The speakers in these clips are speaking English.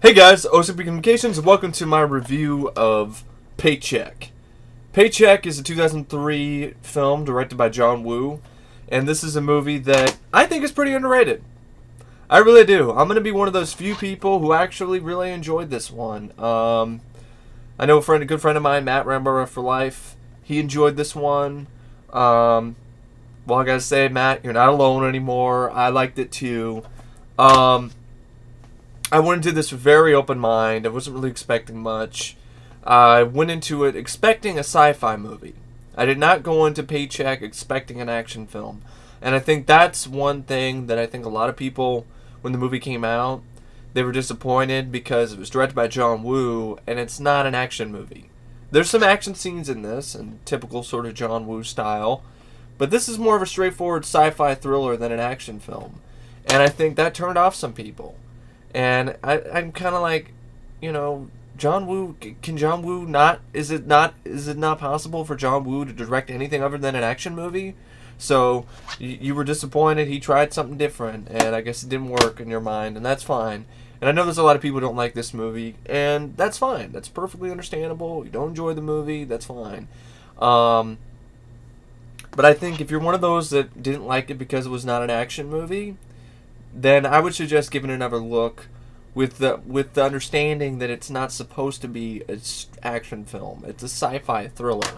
Hey guys, OCP Communications, and welcome to my review of Paycheck. Paycheck is a 2003 film directed by John Woo, and this is a movie that I think is pretty underrated. I really do. I'm going to be one of those few people who actually really enjoyed this one. I know a good friend of mine, Matt Rambara for Life, he enjoyed this one. Well, I gotta say, Matt, you're not alone anymore. I liked it too. I went into this with a very open mind. I wasn't really expecting much. I went into it expecting a sci-fi movie. I did not go into Paycheck expecting an action film. And I think that's one thing that I think a lot of people, when the movie came out, they were disappointed because it was directed by John Woo, and it's not an action movie. There's some action scenes in this, in typical sort of John Woo style, but this is more of a straightforward sci-fi thriller than an action film. And I think that turned off some people. And I'm kind of like, John Woo, can John Woo not, is it not possible for John Woo to direct anything other than an action movie? So, you were disappointed, he tried something different, and I guess it didn't work in your mind, and that's fine. And I know there's a lot of people who don't like this movie, and that's fine, that's perfectly understandable. You don't enjoy the movie, that's fine. But I think if you're one of those that didn't like it because it was not an action movie, then I would suggest giving it another look with the understanding that it's not supposed to be an action film. It's a sci-fi thriller.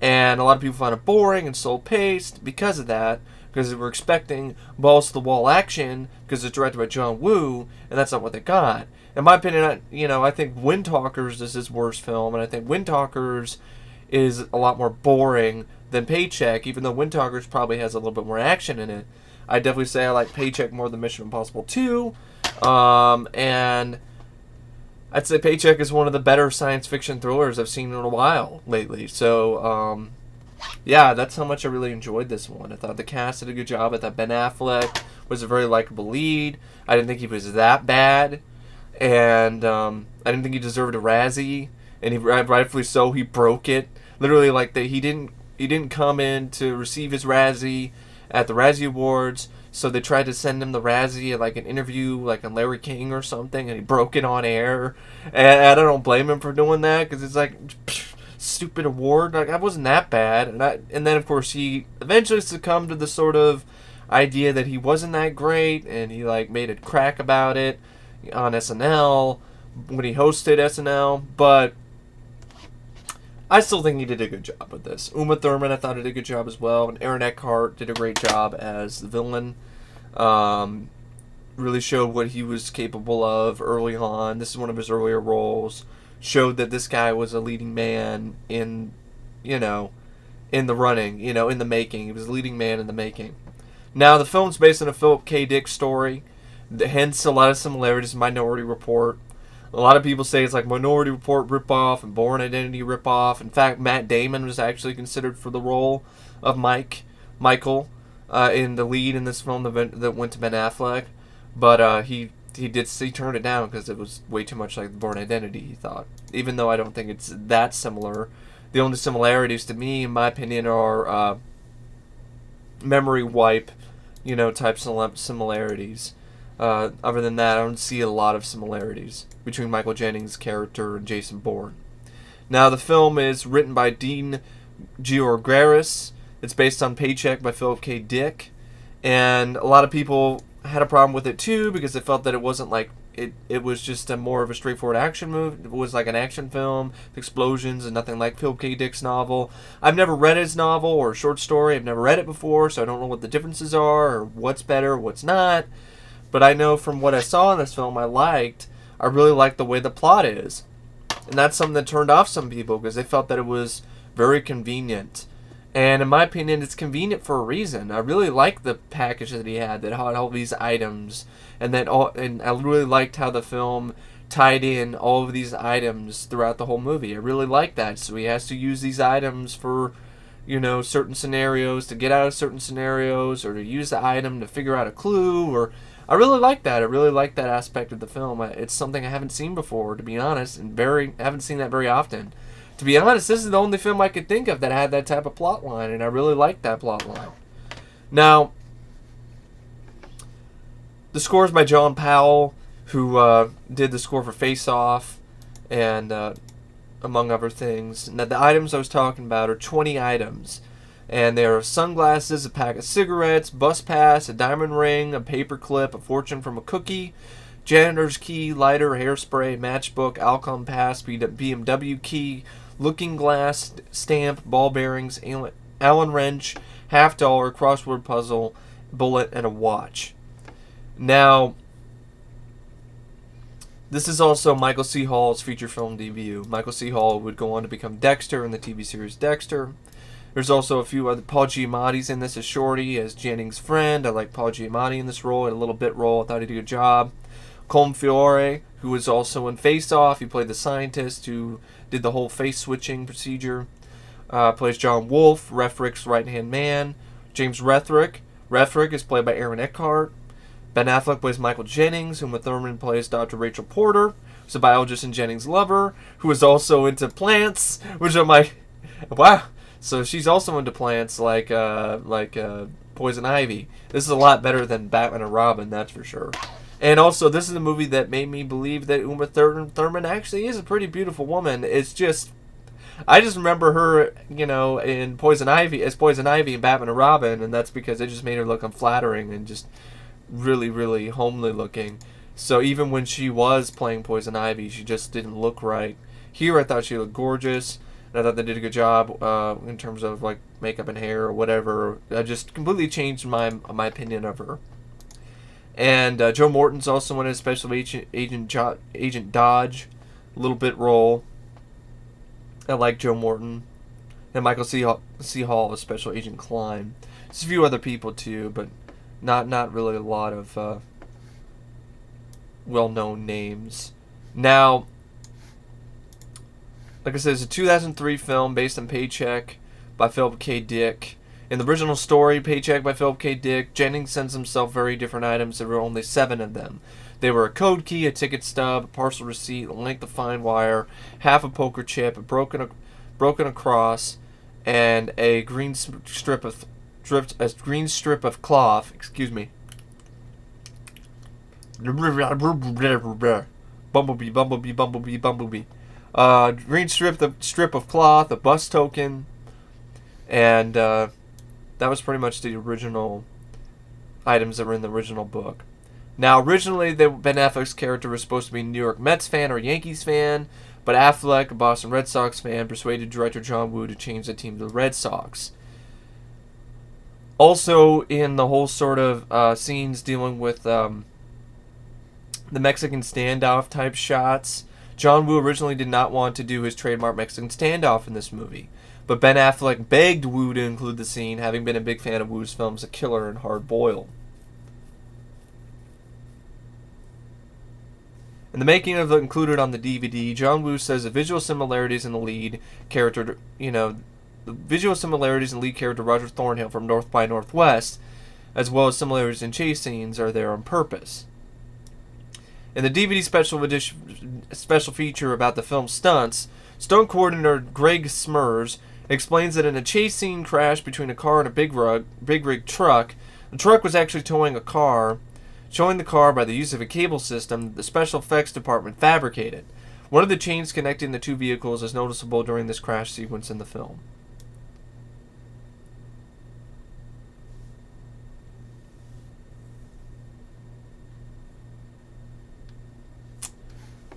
And a lot of people find it boring and slow-paced because of that, because they were expecting balls-to-the-wall action because it's directed by John Woo, and that's not what they got. In my opinion, I think Wind Talkers is his worst film, and I think Wind Talkers is a lot more boring than Paycheck, even though Wind Talkers probably has a little bit more action in it. I definitely say I like Paycheck more than Mission Impossible 2. And I'd say Paycheck is one of the better science fiction thrillers I've seen in a while lately. So, yeah, that's how much I really enjoyed this one. I thought the cast did a good job. I thought Ben Afleck was a very likable lead. I didn't think he was that bad. And I didn't think he deserved a Razzie. And rightfully so, he broke it. Literally, he didn't come in to receive his Razzie at the Razzie Awards, so they tried to send him the Razzie at an interview on Larry King or something, and he broke it on air. And I don't blame him for doing that, because it's stupid award. I wasn't that bad. And then of course he eventually succumbed to the sort of idea that he wasn't that great, and he made a crack about it on SNL when he hosted SNL. But I still think he did a good job with this. Uma Thurman, I thought, did a good job as well. And Aaron Eckhart did a great job as the villain. Really showed what he was capable of early on. This is one of his earlier roles. Showed that this guy was a leading man in the running, in the making. He was a leading man in the making. Now, the film's based on a Philip K. Dick story. Hence, a lot of similarities to Minority Report. A lot of people say it's like Minority Report ripoff and Bourne Identity ripoff. In fact, Matt Damon was actually considered for the role of Michael, in the lead in this film that went to Ben Affleck. But he turned it down because it was way too much like Bourne Identity, he thought. Even though I don't think it's that similar. The only similarities to me, in my opinion, are memory wipe, type similarities. Other than that, I don't see a lot of similarities between Michael Jennings' character and Jason Bourne. Now, the film is written by Dean Georgaris. It's based on Paycheck by Philip K. Dick. And a lot of people had a problem with it too because they felt that it wasn't it was just more of a straightforward action movie. It was like an action film, explosions, and nothing like Philip K. Dick's novel. I've never read his novel or short story. I've never read it before, so I don't know what the differences are or what's better, what's not. But I know from what I saw in this film, I really liked the way the plot is. And that's something that turned off some people because they felt that it was very convenient. And in my opinion, it's convenient for a reason. I really liked the package that he had that had all these items. And I really liked how the film tied in all of these items throughout the whole movie. I really liked that. So he has to use these items for, certain scenarios, to get out of certain scenarios, or to use the item to figure out a clue, or I really like that. I really like that aspect of the film. It's something I haven't seen before, to be honest, and haven't seen that very often. To be honest, this is the only film I could think of that had that type of plot line, and I really liked that plot line. Now, the score is by John Powell, who did the score for Face Off, and among other things. Now, the items I was talking about are 20 items, and they are sunglasses, a pack of cigarettes, bus pass, a diamond ring, a paper clip, a fortune from a cookie, janitor's key, lighter, hairspray, matchbook, Alcon pass, BMW key, looking glass, stamp, ball bearings, Allen wrench, $50, crossword puzzle, bullet, and a watch. Now, this is also Michael C. Hall's feature film debut. Michael C. Hall would go on to become Dexter in the TV series Dexter. There's also a few other. Paul Giamatti's in this as Shorty, as Jennings' friend. I like Paul Giamatti in this role, in a little bit role. I thought he did a good job. Colm Feore, who was also in Face Off. He played the scientist who did the whole face switching procedure. Plays John Wolfe, Refrick's right-hand man. James Rethrick. Rethrick is played by Aaron Eckhart. Ben Afleck plays Michael Jennings, whom Thurman plays Dr. Rachel Porter, who's a biologist and Jennings' lover, who is also into plants, which I'm like, wow. So she's also into plants like poison ivy. This is a lot better than Batman and Robin, that's for sure. And also, this is a movie that made me believe that Uma Thurman actually is a pretty beautiful woman. It's just, I just remember her, in Poison Ivy in Batman and Robin, and that's because it just made her look unflattering and just really, really homely looking. So even when she was playing Poison Ivy, she just didn't look right. Here, I thought she looked gorgeous, and I thought they did a good job in terms of like makeup and hair or whatever. I just completely changed my opinion of her. And Joe Morton's also in a Special Agent Dodge, little bit role. I like Joe Morton. And Michael C. Hall as Special Agent Klein. There's a few other people too, but not really a lot of well-known names. Now, like I said, it's a 2003 film based on Paycheck by Philip K. Dick. In the original story, Paycheck by Philip K. Dick, Jennings sends himself very different items. There were only 7 of them. They were a code key, a ticket stub, a parcel receipt, a length of fine wire, half a poker chip, a broken across, and a green strip of cloth. Excuse me. Bumblebee. Green strip of cloth, a bus token, and that was pretty much the original items that were in the original book. Now, originally, Ben Affleck's character was supposed to be a New York Mets fan or Yankees fan, but Affleck, a Boston Red Sox fan, persuaded director John Woo to change the team to the Red Sox. Also, in the whole sort of scenes dealing with the Mexican standoff type shots, John Woo originally did not want to do his trademark Mexican standoff in this movie, but Ben Affleck begged Woo to include the scene, having been a big fan of Woo's films A Killer and Hard Boiled. In the making of included on the DVD, John Woo says the visual similarities in the lead character, the visual similarities in lead character Roger Thornhill from North by Northwest, as well as similarities in chase scenes, are there on purpose. In the DVD special feature about the film's stunts, stunt coordinator Greg Smers explains that in a chase scene crash between a car and a big rig truck, the truck was actually towing a car. Showing the car by the use of a cable system the special effects department fabricated. One of the chains connecting the two vehicles is noticeable during this crash sequence in the film.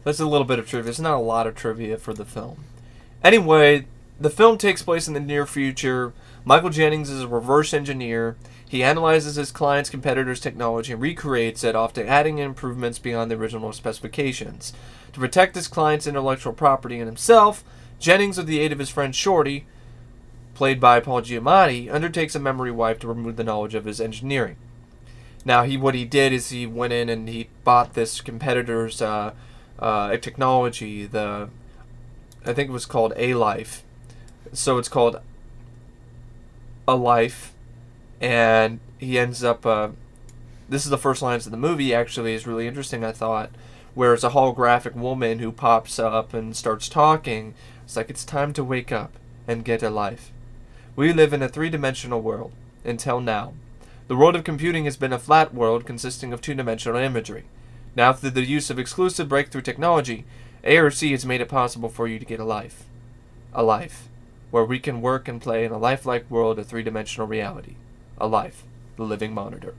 That's a little bit of trivia. There's not a lot of trivia for the film. Anyway, the film takes place in the near future. Michael Jennings is a reverse engineer. He analyzes his client's competitor's technology and recreates it, often adding improvements beyond the original specifications. To protect his client's intellectual property and himself, Jennings, with the aid of his friend Shorty, played by Paul Giamatti, undertakes a memory wipe to remove the knowledge of his engineering. Now, what he did is he went in and he bought this competitor's technology. I think it was called A-Life. So it's called A Life. And he ends up, this is the first lines of the movie, actually, is really interesting, I thought, where it's a holographic woman who pops up and starts talking. It's like, it's time to wake up and get a life. We live in a three-dimensional world, until now. The world of computing has been a flat world consisting of two-dimensional imagery. Now, through the use of exclusive breakthrough technology, ARC has made it possible for you to get a life. A life. Where we can work and play in a lifelike world of three-dimensional reality. A life. The living monitor.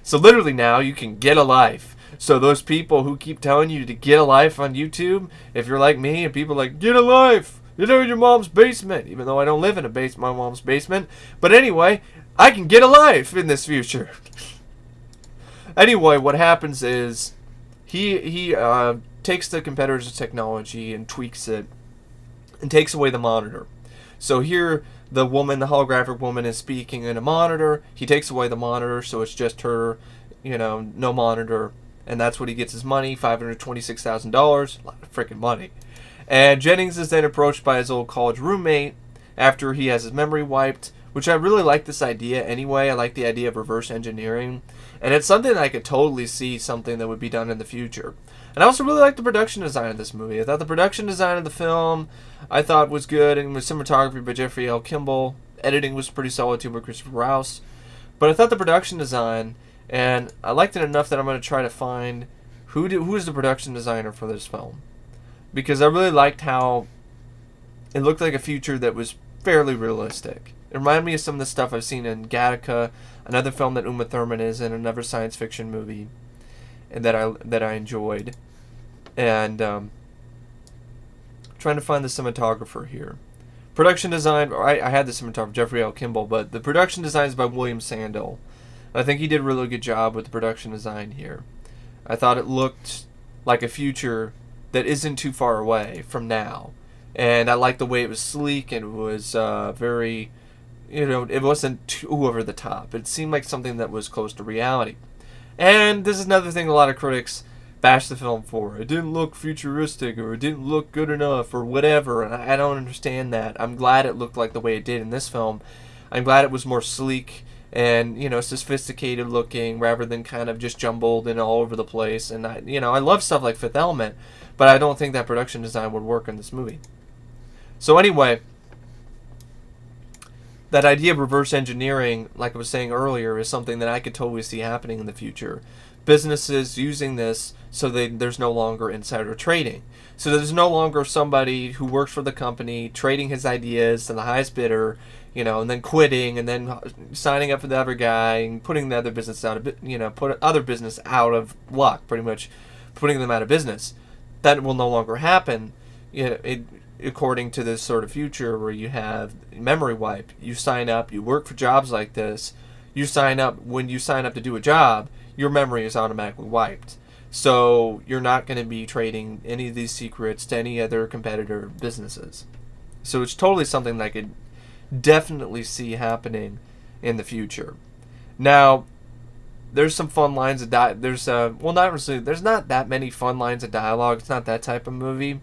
So literally now, you can get a life. So those people who keep telling you to get a life on YouTube, if you're like me and people are like, get a life, you know, in your mom's basement, even though I don't live in my mom's basement. But anyway, I can get a life in this future. Anyway, what happens is he takes the competitor's technology and tweaks it and takes away the monitor. So here, the holographic woman is speaking in a monitor. He takes away the monitor, so it's just her, no monitor. And that's what he gets his money, $526,000. A lot of freaking money. And Jennings is then approached by his old college roommate after he has his memory wiped, which I really like this idea anyway. I like the idea of reverse engineering. And it's something that I could totally see something that would be done in the future. And I also really like the production design of this movie. I thought the production design of the film, I thought was good, and with cinematography by Jeffrey L. Kimball. Editing was pretty solid too by Christopher Rouse. But I thought the production design, and I liked it enough that I'm going to try to find who is the production designer for this film. Because I really liked how it looked like a future that was fairly realistic. It reminded me of some of the stuff I've seen in Gattaca, another film that Uma Thurman is in, another science fiction movie, and that I enjoyed. And trying to find the cinematographer here. Production design, I had the cinematographer, Jeffrey L. Kimball, but the production design is by William Sandel. I think he did a really good job with the production design here. I thought it looked like a future that isn't too far away from now. And I liked the way it was sleek and it was very, it wasn't too over the top. It seemed like something that was close to reality. And this is another thing a lot of critics bash the film for. It didn't look futuristic, or it didn't look good enough, or whatever, and I don't understand that. I'm glad it looked like the way it did in this film. I'm glad it was more sleek and, sophisticated looking rather than kind of just jumbled and all over the place. And, I love stuff like Fifth Element, but I don't think that production design would work in this movie. So anyway, that idea of reverse engineering, like I was saying earlier, is something that I could totally see happening in the future. Businesses using this so there's no longer insider trading. So there's no longer somebody who works for the company trading his ideas to the highest bidder, and then quitting and then signing up for the other guy and putting the other business out of, put other business out of luck, pretty much putting them out of business. That will no longer happen, according to this sort of future where you have memory wipe. You sign up, you work for jobs like this. You sign up, when you sign up to do a job, your memory is automatically wiped. So you're not going to be trading any of these secrets to any other competitor businesses. So it's totally something that I could definitely see happening in the future. Now, there's some fun lines of there's not that many fun lines of dialogue. It's not that type of movie.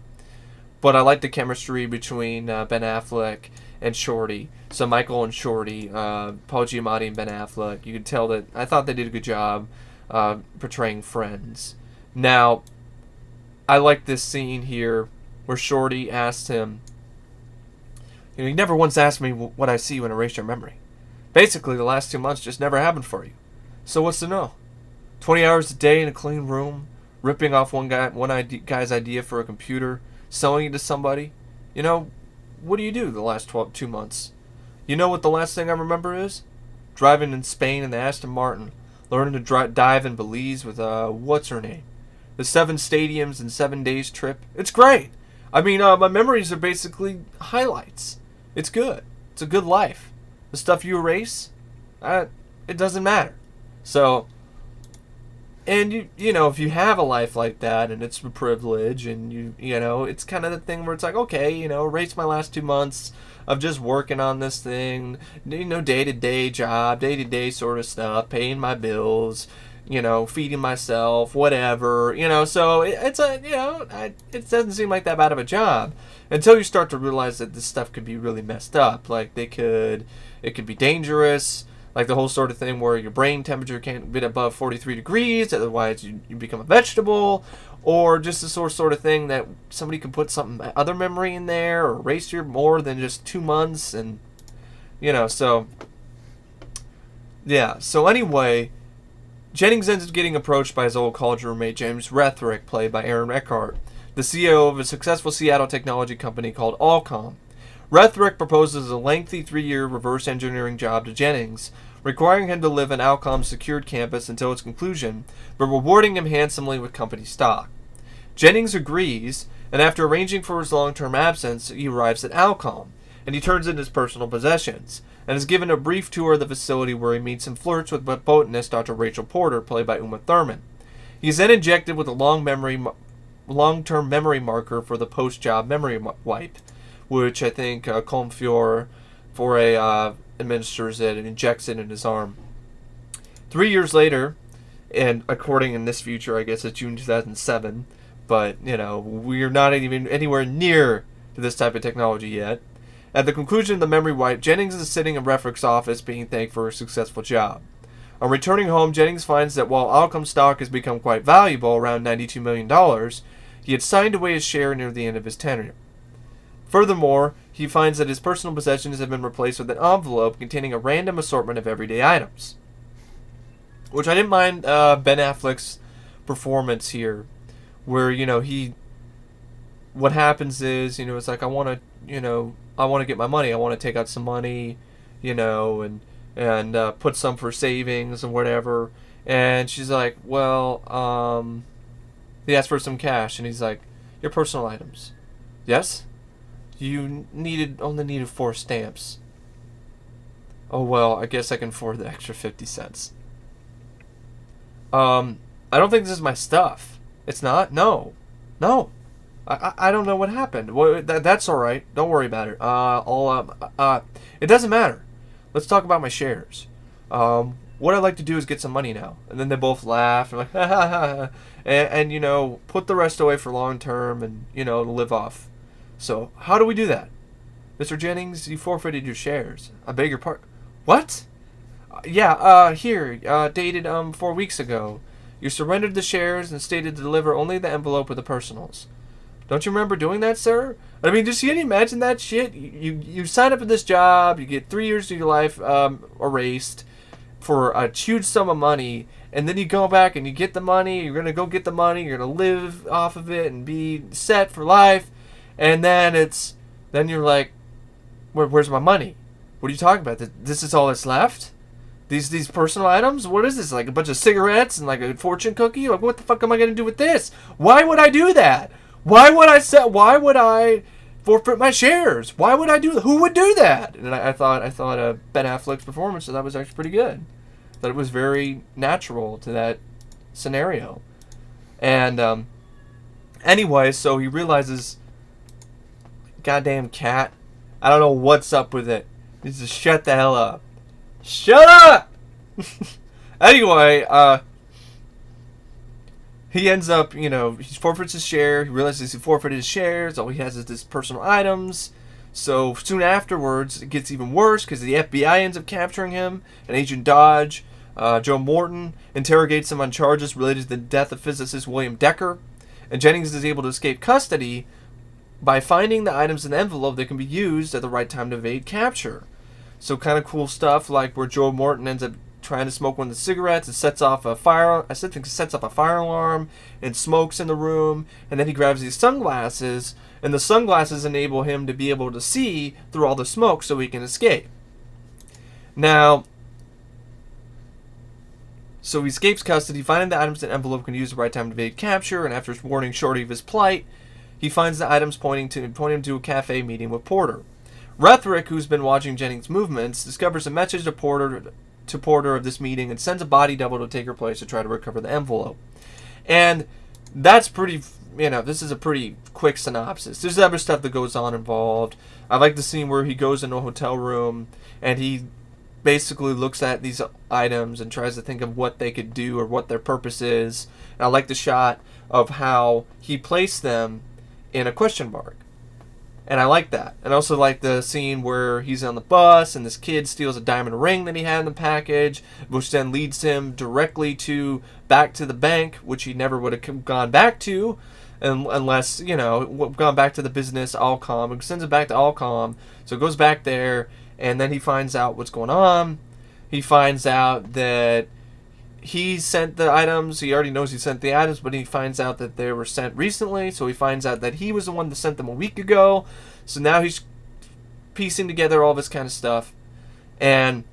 But I like the chemistry between Ben Affleck and Shorty. So Michael and Shorty, Paul Giamatti and Ben Affleck. You could tell that I thought they did a good job portraying friends. Now, I like this scene here where Shorty asked him, you never once asked me what I see when I erase your memory. Basically, the last 2 months just never happened for you. So what's to know? 20 hours a day in a clean room, ripping off one guy's idea for a computer, selling it to somebody. What do you do the last 2 months? You know what the last thing I remember is? Driving in Spain in the Aston Martin, learning to dive in Belize with, what's her name? The 7 stadiums in 7 days trip. It's great. I mean, my memories are basically highlights. It's good. It's a good life. The stuff you erase, it doesn't matter. So, and if you have a life like that and it's a privilege and it's kind of the thing where it's like, okay, erase my last 2 months of just working on this thing, day-to-day job, day-to-day sort of stuff, paying my bills, feeding myself, whatever, so it doesn't seem like that bad of a job until you start to realize that this stuff could be really messed up. Like it could be dangerous, like the whole sort of thing where your brain temperature can't get above 43 degrees, otherwise you become a vegetable, or just the sort of thing that somebody could put other memory in there or erase your more than just 2 months, and so yeah. So anyway, Jennings ends up getting approached by his old college roommate, James Rethrick, played by Aaron Eckhart, the CEO of a successful Seattle technology company called Allcom. Rethrick proposes a lengthy 3-year reverse engineering job to Jennings, requiring him to live in Allcom's secured campus until its conclusion, but rewarding him handsomely with company stock. Jennings agrees, and after arranging for his long-term absence, he arrives at Allcom, and he turns in his personal possessions, and is given a brief tour of the facility where he meets and flirts with botanist Dr. Rachel Porter, played by Uma Thurman. He is then injected with a long-term memory marker for the post-job memory wipe, which I think Colm Feore administers it and injects it in his arm. 3 years later, and according in this future, I guess it's June 2007, but, we're not even anywhere near to this type of technology yet. At the conclusion of the memory wipe, Jennings is sitting in Rethrick's office being thanked for a successful job. On returning home, Jennings finds that while Allcom stock has become quite valuable, around $92 million, he had signed away his share near the end of his tenure. Furthermore, he finds that his personal possessions have been replaced with an envelope containing a random assortment of everyday items. Which I didn't mind Ben Affleck's performance here, where, what happens is, it's like, I want to get my money. I want to take out some money, and put some for savings and whatever. And she's like, well, he asks for some cash, and he's like, your personal items. Yes? You only needed 4 stamps. Oh, well, I guess I can afford the extra 50 cents. I don't think this is my stuff. It's not? No. I don't know what happened. Well, that's alright. Don't worry about it. It doesn't matter. Let's talk about my shares. What I'd like to do is get some money now. And then they both laugh and like, ha ha ha, and put the rest away for long term and, live off. So, how do we do that? Mr. Jennings, you forfeited your shares. I beg your pardon. What? Here, dated 4 weeks ago. You surrendered the shares and stated to deliver only the envelope with the personals. Don't you remember doing that, sir? I mean, just can you imagine that shit? You sign up for this job, you get 3 years of your life erased for a huge sum of money, and then you go back and you get the money, you're going to go get the money, you're going to live off of it and be set for life, and then you're like, where's my money? What are you talking about? This is all that's left? These personal items? What is this? Like a bunch of cigarettes and like a fortune cookie? Like, what the fuck am I going to do with this? Why would I do that? Why would I forfeit my shares? Why would I do that? Who would do that? And I thought Ben Affleck's performance, so that was actually pretty good. That it was very natural to that scenario. And anyway, so he realizes, goddamn cat, I don't know what's up with it. He needs to shut the hell up. Shut up! Anyway, he ends up, he forfeits his share. He realizes he forfeited his shares. All he has is his personal items. So soon afterwards, it gets even worse because the FBI ends up capturing him. And Agent Dodge, Joe Morton, interrogates him on charges related to the death of physicist William Decker. And Jennings is able to escape custody by finding the items in the envelope that can be used at the right time to evade capture. So kind of cool stuff, like where Joe Morton ends up trying to smoke one of the cigarettes. It sets off a fire. I think it sets off a fire alarm and smokes in the room. And then he grabs these sunglasses, and the sunglasses enable him to be able to see through all the smoke, so he can escape. Now, so he escapes custody, finding the items in the envelope can use the right time to evade capture. And after warning Shorty of his plight, he finds the items point him to a cafe meeting with Porter. Rethrick, who's been watching Jennings' movements, discovers a message to Porter of this meeting and sends a body double to take her place to try to recover the envelope. And that's pretty, this is a pretty quick synopsis. There's other stuff that goes on involved. I like the scene where he goes into a hotel room and he basically looks at these items and tries to think of what they could do or what their purpose is. And I like the shot of how he placed them in a question mark. And I like that. And I also like the scene where he's on the bus and this kid steals a diamond ring that he had in the package, which then leads him directly back to the bank, which he never would have gone back to unless, gone back to the business, Allcom. It sends it back to Allcom. So it goes back there, and then he finds out what's going on. He finds out that he sent the items. He already knows he sent the items, but he finds out that they were sent recently. So he finds out that he was the one that sent them a week ago. So now he's piecing together all this kind of stuff. And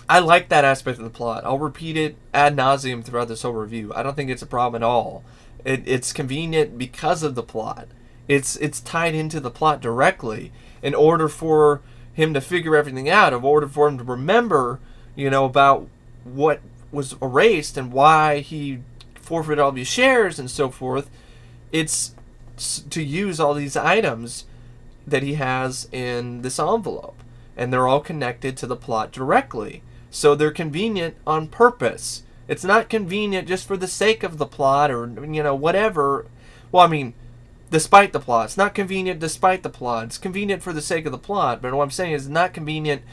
I like that aspect of the plot. I'll repeat it ad nauseum throughout this whole review. I don't think it's a problem at all. It's convenient because of the plot. It's tied into the plot directly in order for him to figure everything out, in order for him to remember, about what was erased and why he forfeited all these shares and so forth. It's to use all these items that he has in this envelope, and they're all connected to the plot directly. So they're convenient on purpose. It's not convenient just for the sake of the plot or, whatever. Well, I mean, despite the plot. It's not convenient despite the plot. It's convenient for the sake of the plot. But what I'm saying is not convenient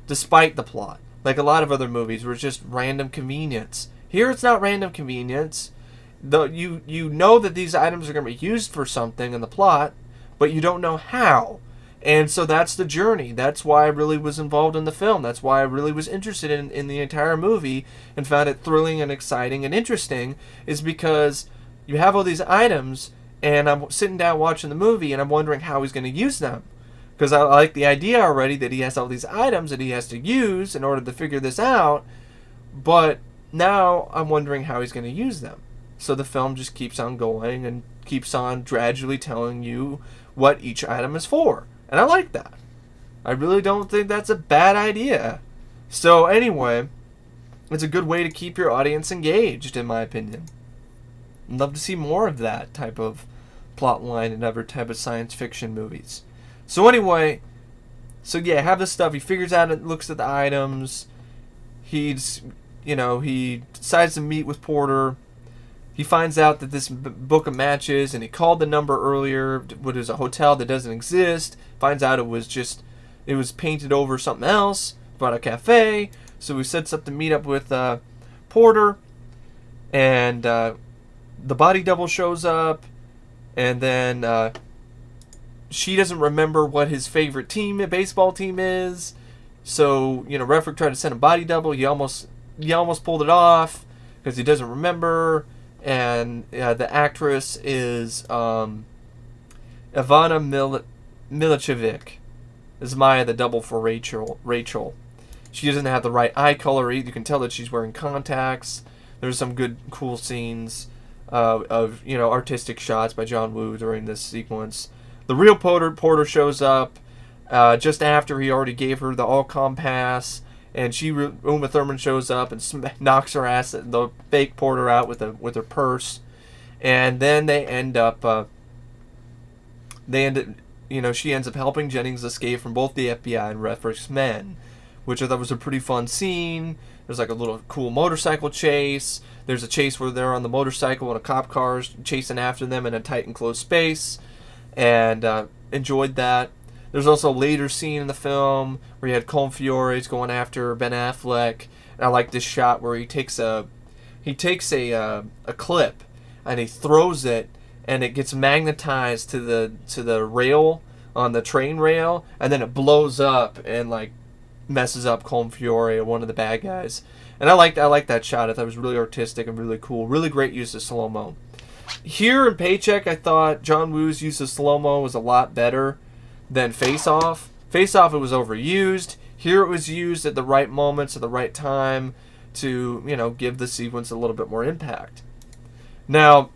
despite the plot. Like a lot of other movies where it's just random convenience. Here it's not random convenience. You know that these items are going to be used for something in the plot, but you don't know how. And so that's the journey. That's why I really was involved in the film. That's why I really was interested in the entire movie and found it thrilling and exciting and interesting, is because you have all these items and I'm sitting down watching the movie and I'm wondering how he's going to use them. Because I like the idea already that he has all these items that he has to use in order to figure this out, but now I'm wondering how he's going to use them. So the film just keeps on going and keeps on gradually telling you what each item is for. And I like that. I really don't think that's a bad idea. So anyway, it's a good way to keep your audience engaged, in my opinion. I'd love to see more of that type of plot line in other type of science fiction movies. So anyway, have this stuff. He figures out it, looks at the items. He decides to meet with Porter. He finds out that this book of matches, and he called the number earlier, which is a hotel that doesn't exist. Finds out it was painted over something else, about a cafe. So he sets up to meet up with Porter, and the body double shows up, and then she doesn't remember what his favorite baseball team is. So Refrick tried to send a body double. He almost pulled it off because he doesn't remember. And the actress is Ivana Milicevic. Is Maya, the double for Rachel. She doesn't have the right eye color. You can tell that she's wearing contacts. There's some good, cool scenes of artistic shots by John Woo during this sequence. The real Porter shows up just after he already gave her the all-com pass. And Uma Thurman shows up and knocks her ass, the fake Porter, out with her purse, and then she ends up helping Jennings escape from both the FBI and Refrick's men, which I thought was a pretty fun scene. There's like a little cool motorcycle chase. There's a chase where they're on the motorcycle and a cop car's chasing after them in a tight enclosed space, and enjoyed that. There's also a later scene in the film where you had Colm Feore going after Ben Afleck, and I like this shot where he takes a clip and he throws it, and it gets magnetized to the rail on the train rail, and then it blows up and like messes up Colm Feore, one of the bad guys. And I like that shot. I thought it was really artistic and really cool. Really great use of slow-mo. Here in Paycheck, I thought John Woo's use of slow-mo was a lot better than Face Off. Face Off, it was overused. Here it was used at the right moments at the right time to, give the sequence a little bit more impact. Now,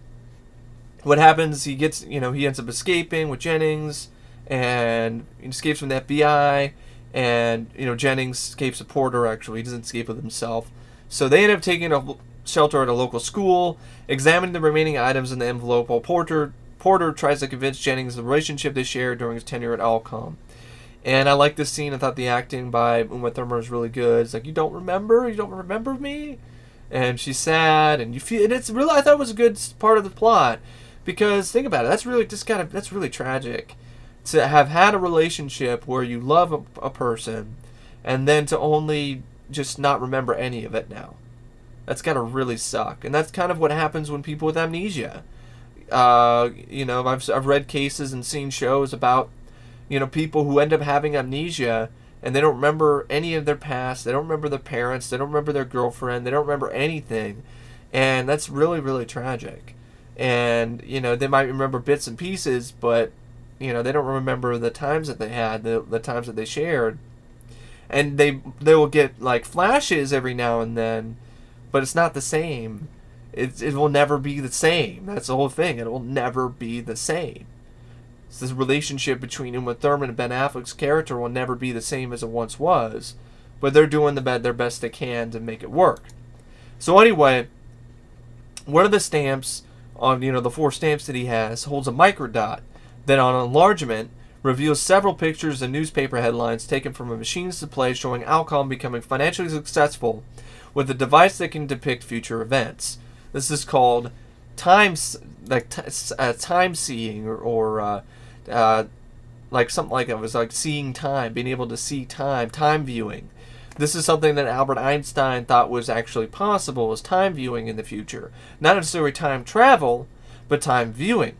what happens, he ends up escaping with Jennings, and he escapes from the FBI, and, Jennings escapes with Porter, actually. He doesn't escape with himself. So they end up taking a shelter at a local school, examining the remaining items in the envelope, while Porter tries to convince Jennings of the relationship they shared during his tenure at Alcom. And I like this scene. I thought the acting by Uma Thurman was really good. It's like, you don't remember me? And she's sad, and it's really, I thought it was a good part of the plot. Because, think about it, that's really tragic. To have had a relationship where you love a person, and then to only just not remember any of it now. That's gotta really suck. And that's kind of what happens when people with amnesia. I've read cases and seen shows about, people who end up having amnesia and they don't remember any of their past. They don't remember their parents. They don't remember their girlfriend. They don't remember anything. And that's really, really tragic. And, they might remember bits and pieces, but, they don't remember the times that they had, the times that they shared. And they will get, like, flashes every now and then, but it's not the same. It will never be the same. That's the whole thing. It will never be the same. So this relationship between Uma Thurman and Ben Affleck's character will never be the same as it once was. But they're doing their best they can to make it work. So anyway, one of the stamps on, the 4 stamps that he has holds a microdot that on enlargement reveals several pictures and newspaper headlines taken from a machine's display showing Alcom becoming financially successful with a device that can depict future events. This is called time seeing, or like something like it was like seeing time, being able to see time viewing. This is something that Albert Einstein thought was actually possible, as time viewing in the future. Not necessarily time travel, but time viewing.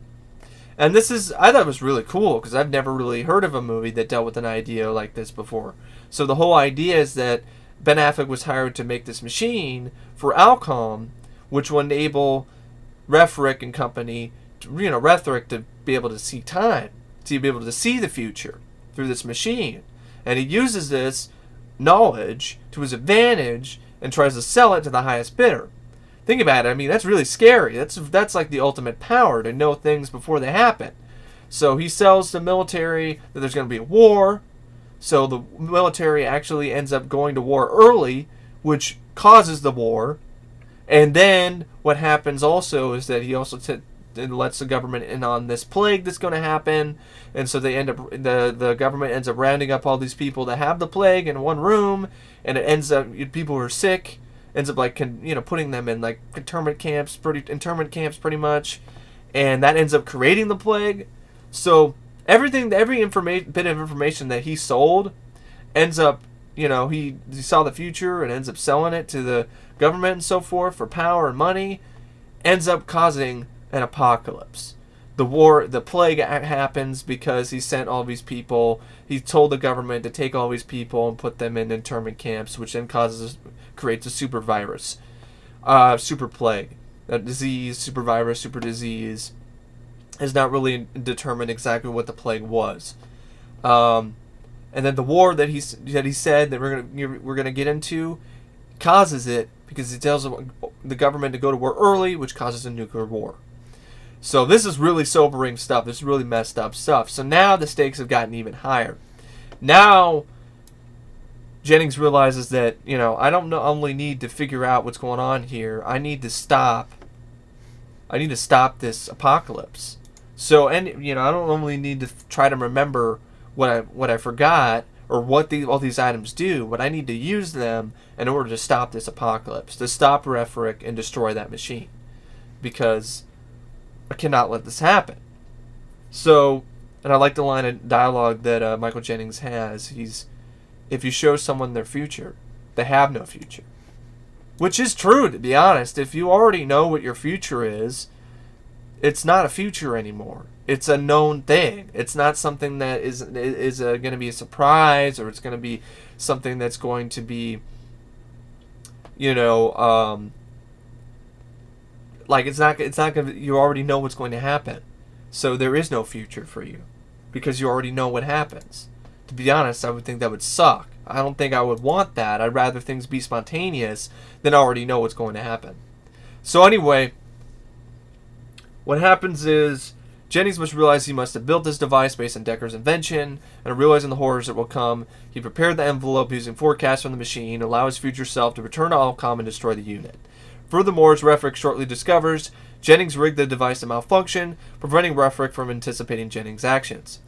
And I thought it was really cool, because I've never really heard of a movie that dealt with an idea like this before. So the whole idea is that Ben Affleck was hired to make this machine for Alcom, which will enable Refrick and company, Refrick to be able to see time, to be able to see the future through this machine. And he uses this knowledge to his advantage and tries to sell it to the highest bidder. Think about it. I mean, that's really scary. That's like the ultimate power, to know things before they happen. So he sells the military that there's going to be a war. So the military actually ends up going to war early, which causes the war. And then what happens also is that he also lets the government in on this plague that's going to happen. And so they end up, the government ends up rounding up all these people that have the plague in one room, and it ends up, people who are sick, ends up like putting them in like internment camps pretty much, and that ends up creating the plague. So every bit of information that he sold ends up, he saw the future and ends up selling it to the government and so forth for power and money, ends up causing an apocalypse. The plague happens because he sent all these people, he told the government to take all these people and put them in internment camps, which then creates a super virus, super plague. That disease, super virus, super disease, is not really determined exactly what the plague was. And then the war that he said that we're gonna get into causes it, because he tells the government to go to war early, which causes a nuclear war. So this is really sobering stuff. This is really messed up stuff. So now the stakes have gotten even higher. Now Jennings realizes that, I don't only need to figure out what's going on here. I need to stop this apocalypse. So, and I don't only need to try to remember what I forgot, or what all these items do, but I need to use them in order to stop this apocalypse, to stop Refrick and destroy that machine, because I cannot let this happen. So, and I like the line of dialogue that Michael Jennings has. If you show someone their future, they have no future. Which is true, to be honest. If you already know what your future is, it's not a future anymore. It's a known thing. It's not something that is going to be a surprise, or it's going to be something that's going to be, like it's not going to. You already know what's going to happen, so there is no future for you, because you already know what happens. To be honest, I would think that would suck. I don't think I would want that. I'd rather things be spontaneous than already know what's going to happen. So anyway, what happens is Jennings must realize he must have built this device based on Decker's invention, and realizing the horrors that will come, he prepared the envelope using forecasts from the machine, allow his future self to return to Alcom and destroy the unit. Furthermore, as Refrick shortly discovers, Jennings rigged the device to malfunction, preventing Refrick from anticipating Jennings' actions.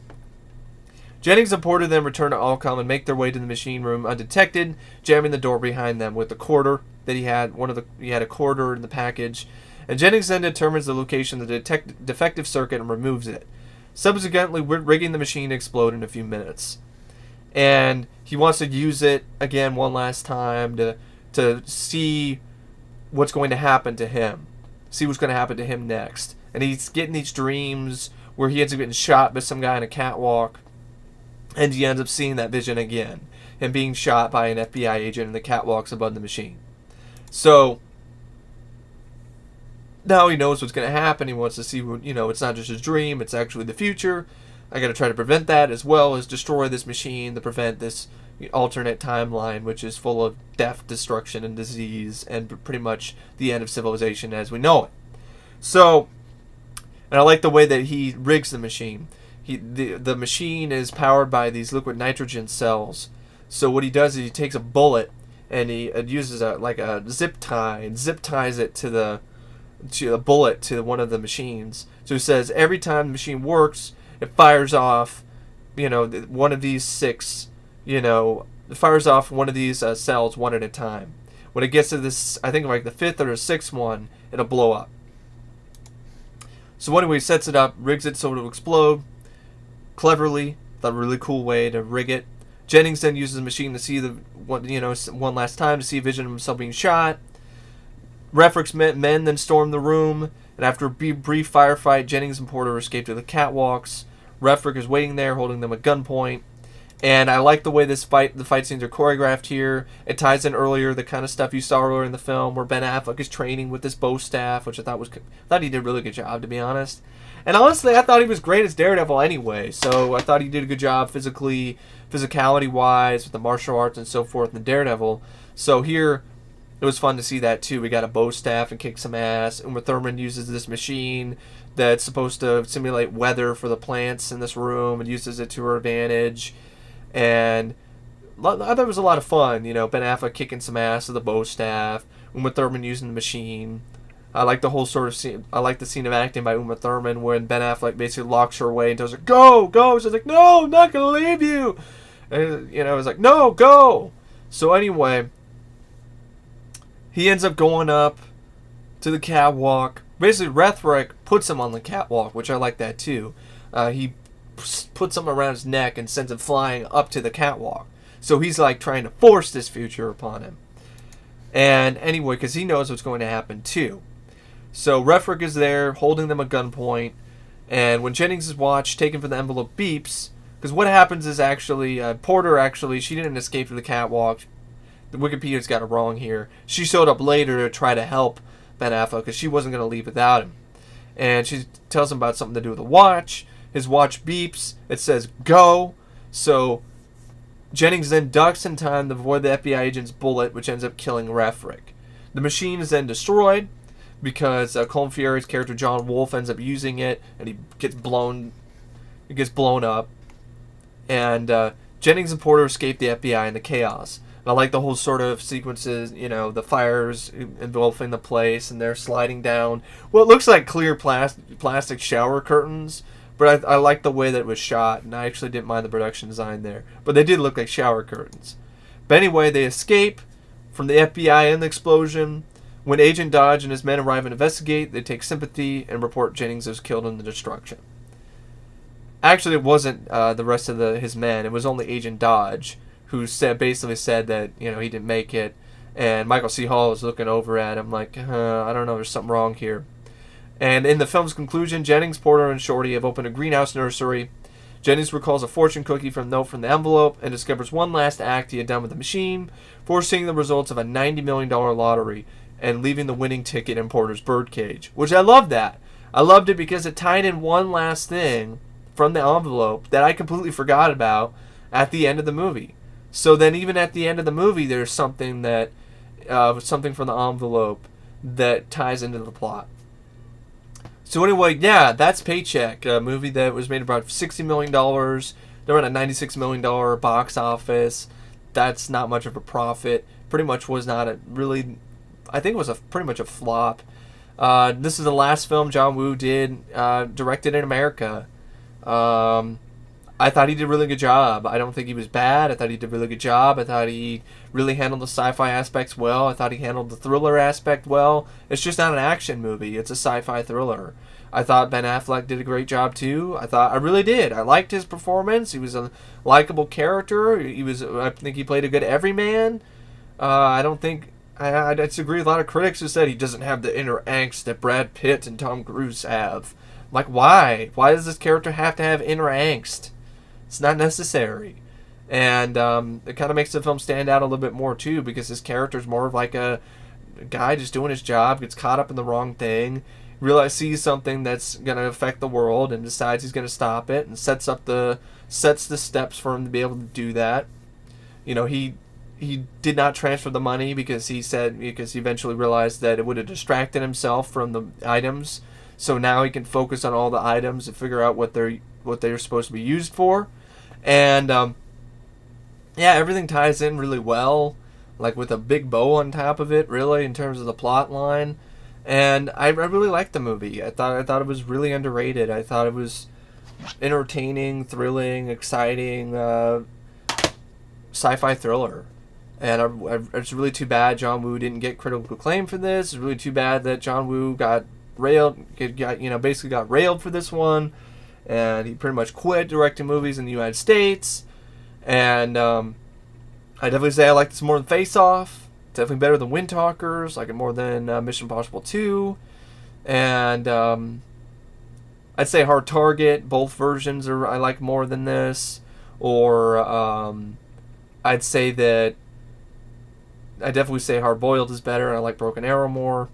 Jennings and Porter then return to Alcom and make their way to the machine room undetected, jamming the door behind them with the quarter that he had. He had a quarter in the package, and Jennings then determines the location of the defective circuit and removes it, subsequently rigging the machine to explode in a few minutes. And he wants to use it again one last time to see what's going to happen to him, see what's going to happen to him next. And he's getting these dreams where he ends up getting shot by some guy on a catwalk, and he ends up seeing that vision again. him being shot by an FBI agent in the catwalks above the machine. So now he knows what's going to happen. He wants to see what, it's not just his dream, it's actually the future. I got to try to prevent that, as well as destroy this machine to prevent this alternate timeline, which is full of death, destruction, and disease, and pretty much the end of civilization as we know it. So, and I like the way that he rigs the machine. The machine is powered by these liquid nitrogen cells. So what he does is he takes a bullet and he uses a zip tie and zip ties it to the bullet to one of the machines. So he says every time the machine works, it fires off, one of these six, it fires off one of these cells one at a time. When it gets to this, I think like the fifth or the sixth one, it'll blow up. So anyway, he sets it up, rigs it so it'll explode. Cleverly, a really cool way to rig it. Jennings then uses the machine to see one last time to see a vision of himself being shot. Refrick's men then storm the room, and after a brief firefight, Jennings and Porter escape to the catwalks. Refrick is waiting there, holding them at gunpoint. And I like the way the fight scenes are choreographed here. It ties in earlier the kind of stuff you saw earlier in the film, where Ben Affleck is training with this bow staff, which I thought he did a really good job, to be honest. And honestly, I thought he was great as Daredevil anyway. So I thought he did a good job physicality-wise, with the martial arts and so forth in Daredevil. So here, it was fun to see that too. We got a bow staff and kick some ass. Uma Thurman uses this machine that's supposed to simulate weather for the plants in this room and uses it to her advantage. And I thought it was a lot of fun. Ben Affleck kicking some ass with the bow staff. Uma Thurman using the machine. I like the whole sort of scene. I like the scene of acting by Uma Thurman when Ben Affleck basically locks her away and tells her, "Go, go." She's like, "No, I'm not gonna leave you." And it was like, "No, go." So anyway, he ends up going up to the catwalk. Basically, Refrick puts him on the catwalk, which I like that too. He puts something around his neck and sends him flying up to the catwalk. So he's like trying to force this future upon him. And anyway, because he knows what's going to happen too. So Refrick is there holding them at gunpoint. And when Jennings' watch taken from the envelope beeps, because what happens is actually, Porter she didn't escape to the catwalk. The Wikipedia's got it wrong here. She showed up later to try to help Ben Affleck because she wasn't going to leave without him. And she tells him about something to do with the watch. His watch beeps. It says go. So Jennings then ducks in time to avoid the FBI agent's bullet, which ends up killing Refrick. The machine is then destroyed because Colm Feore's character John Wolfe ends up using it, and he gets blown. It gets blown up. And Jennings and Porter escape the FBI in the chaos. And I like the whole sort of sequences, the fires engulfing the place, and they're sliding down what looks like clear plastic shower curtains. But I like the way that it was shot, and I actually didn't mind the production design there. But they did look like shower curtains. But anyway, they escape from the FBI and the explosion. When Agent Dodge and his men arrive and investigate, they take sympathy and report Jennings was killed in the destruction. Actually, it wasn't the rest of his men. It was only Agent Dodge, who basically said that he didn't make it. And Michael C. Hall was looking over at him like, I don't know, there's something wrong here. And in the film's conclusion, Jennings, Porter, and Shorty have opened a greenhouse nursery. Jennings recalls a fortune cookie from a note from the envelope and discovers one last act he had done with the machine, foreseeing the results of a $90 million lottery and leaving the winning ticket in Porter's birdcage. Which I love that. I loved it because it tied in one last thing from the envelope that I completely forgot about at the end of the movie. So then even at the end of the movie, there's something something from the envelope that ties into the plot. So anyway, yeah, that's Paycheck, a movie that was made about $60 million. They're at a $96 million box office. That's not much of a profit. Pretty much was not I think it was pretty much a flop. This is the last film John Woo did, directed in America. I thought he did a really good job. I don't think he was bad. I thought he did a really good job. I thought he really handled the sci-fi aspects well. I thought he handled the thriller aspect well. It's just not an action movie. It's a sci-fi thriller. I thought Ben Affleck did a great job too. I really did. I liked his performance. He was a likable character. I think he played a good everyman. I disagree with a lot of critics who said he doesn't have the inner angst that Brad Pitt and Tom Cruise have. Like, why? Why does this character have to have inner angst? It's not necessary. And it kind of makes the film stand out a little bit more too, because his character's more of like a guy just doing his job, gets caught up in the wrong thing, sees something that's gonna affect the world, and decides he's gonna stop it, and sets the steps for him to be able to do that. You know, he did not transfer the money because he eventually realized that it would have distracted himself from the items. So now he can focus on all the items and figure out what they're supposed to be used for. And yeah, everything ties in really well, like with a big bow on top of it, really, in terms of the plot line. And I really liked the movie. I thought it was really underrated. I thought it was entertaining, thrilling, exciting, sci-fi thriller. And it's really too bad John Woo didn't get critical acclaim for this. It's really too bad that John Woo got basically got railed for this one, and he pretty much quit directing movies in the United States. And I definitely say I like this more than Face Off. Definitely better than Wind Talkers. Like it more than Mission Impossible 2. And I'd say Hard Target. Both versions I like more than this. Or I'd say that I definitely say Hard Boiled is better, and I like Broken Arrow more.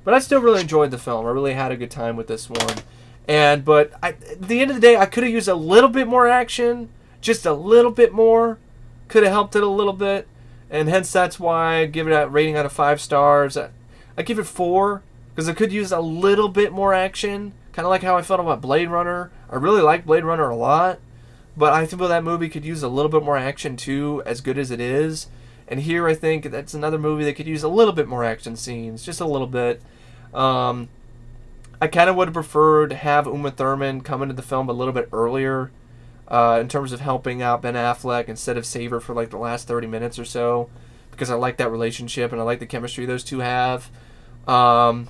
But I still really enjoyed the film. I really had a good time with this one. But at the end of the day, I could have used a little bit more action. Just a little bit more. Could have helped it a little bit. And hence that's why I give it a rating out of 5 stars. I give it 4, because I could use a little bit more action. Kind of like how I felt about Blade Runner. I really like Blade Runner a lot. But I think that movie could use a little bit more action too, as good as it is. And here I think that's another movie that could use a little bit more action scenes. Just a little bit. I kind of would have preferred to have Uma Thurman come into the film a little bit earlier, in terms of helping out Ben Affleck instead of save her for like the last 30 minutes or so, because I like that relationship and I like the chemistry those two have. Other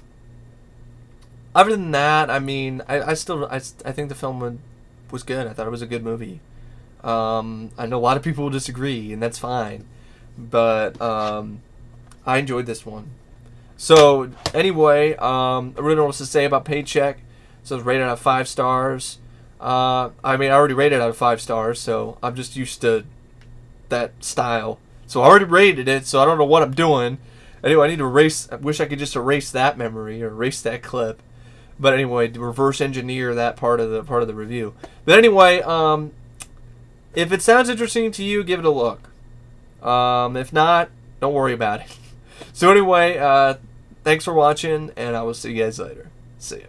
than that, I mean, I think the film was good. I thought it was a good movie. I know a lot of people will disagree, and that's fine, but I enjoyed this one. So anyway, I really don't know what to say about Paycheck. So it's rated out of 5 stars. I mean, I already rated it out of 5 stars, so I'm just used to that style. So I already rated it, so I don't know what I'm doing. Anyway, I need to erase. I wish I could just erase that memory or erase that clip. But anyway, to reverse engineer that part of the review. But anyway, if it sounds interesting to you, give it a look. If not, don't worry about it. So anyway, thanks for watching, and I will see you guys later. See ya.